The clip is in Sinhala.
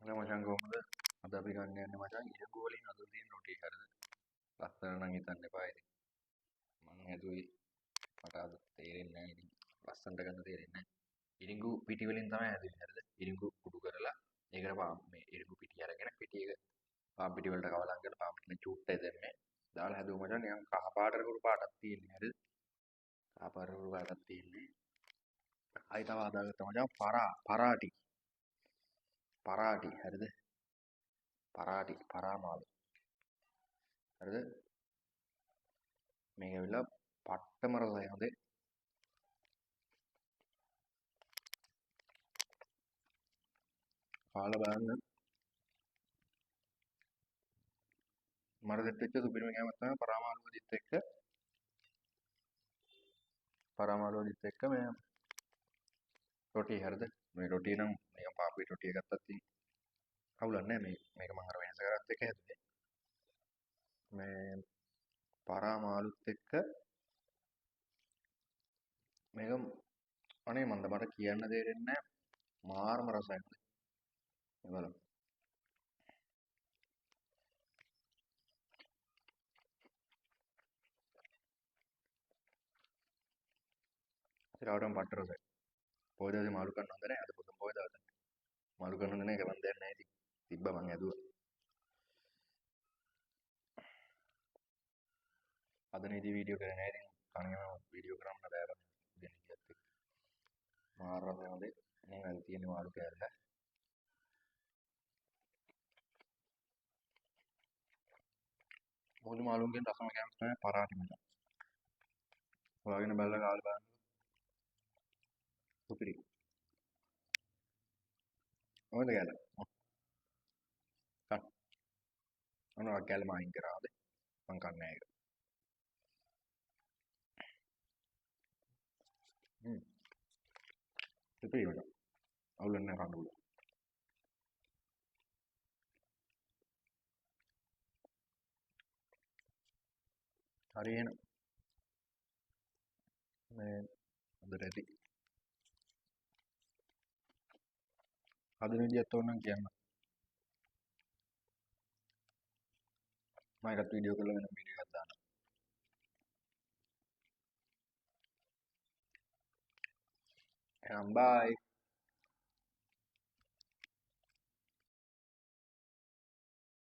හොඳ මචං කොහොමද? අද අපි ගන්න යන්නේ මචං ඉරඟු වලින් හදලා තියෙන රොටි හරිද? ලස්සන නම් හිතන්න එපා ඉතින්. මං හැදුවේ මට අද තේරෙන්නේ නැහැ ඉතින්. ලස්සනට ගන්න තේරෙන්නේ නැහැ. ඉරිඟු පිටි වලින් තමයි හැදුවේ හරිද? ඉරිඟු කුඩු කරලා ඒකට මේ ඉරිඟු පිටි අරගෙන පිටි එක පාන් පිටි වලට කවලම් කරලා පාන් පිටි චූට්ටයි දැම්මේ. දාලා හැදුවා මචං නිකන් කහ පාට කුඩු පාටක් තියෙන්නේ හරිද? කහ පාට කුඩු පාටක් තියෙන්නේ. ආයි තව හදාගත්තා මචං පරාටි. පරාටි හරිද? පරාටි පරාමාලු හරිද? මේක ඇවිල්ලා පට්ටම රසයි හොඳේ. කාලා බලන්න. මට සෙට් වෙච්ච සුපිරිම කෑමක් තමයි පරාමාලුවදිත් එක්ක මේ රොටි හරිද? මේ රොටිය නම් නිකන් පාපේ රොටිය ගත්තත් ඉතින් අවුලක් නැහැ මේක මම අර වෙනස කරත් එක්ක හැදුවේ. මේ පරාමාලුත් එක්ක මේක අනේ මන්ද මට කියන්න තේරෙන්නේ නැහැ. මාරම රසයි. මේ බලන්න. සිරාවටම පට්ට රසයි. පොය දවසේ මාළු කන්න හොඳ නැහැ. අද පොතම පොය දවසේ. මාළු කන්න හොඳ නැහැ කියලා මන් දන්නේ නැහැ ඉතින්. තිබ්බා මං ඇදුවා. අද නේදී වීඩියෝ කරේ නැහැ ඉතින් කණේම වීඩියෝ කරන්න බෑ බං. දෙන්න කියත් එක්ක. මාර රසයි හොඳේ. මම අද තියෙන මාළු කෑල්ල. මුළු මාළුන්ගෙන් රසම කෑම තමයි පරාටි මචං. හොයාගෙන බැලලා කාලා බලන්න. සුපිරි. මොකද කෑල්ල? කන්න. මොනවා කෑල්ල මායින් කරාද? මං කන්නේ නැහැ ඒක. සුපිරි මචං. අවුලක් නැහැ කන්න පුළුවන්. හරි එහෙනම් මේ හොඳට ඇති. හදන විදියත් ඕනනම් කියන්න. මම ඒකත් වීඩියෝ කරලා වෙන වීඩියෝ එකක් දාන්න. එහෙනම් බයි.